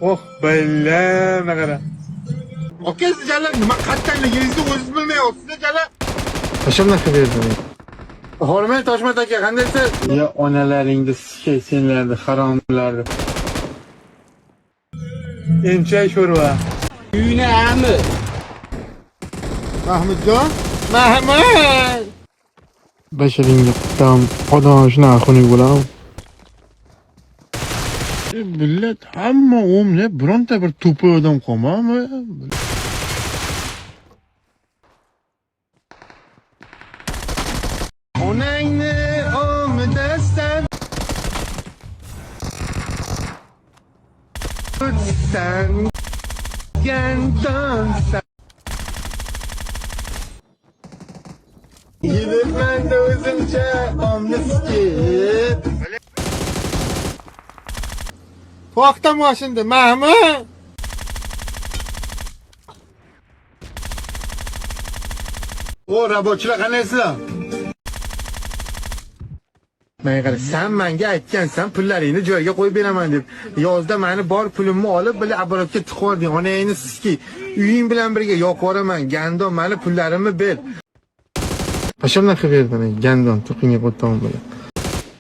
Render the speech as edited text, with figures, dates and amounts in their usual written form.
Oh billahi qara. Aka siz jala nima qattanligingizni o'zingiz bilmayapsiz jala. Qachondan berding? Hormay Toshmat aka qandaysiz? Ya onalaringni sikay senlarni haromlarni. Enchay sho'rva. Uyni ami. Mahmudjon? Mahmud! Basharingga tam odam shunaqa xunuk bo'ladimi? Millat hamma o'mlab bironta bir to'pa odam qolmami? Onangni omidasan Sen Gandonsan Yilibman da o'zimcha omni sikib To'xta moshinda Mahmud O rabochilar qanaysizlar? Men qara, sen menga aytgansan, pullaringni joyiga qo'yib beraman deb. Yozda meni bor pulimni olib, bir оборотga tiqib yubording. Onangni sizki, uying bilan birga yo'q boraman. Gandon, meni pullarimni ber. Qachondan berding? Gandon, to'qinga qo'tdan bilan.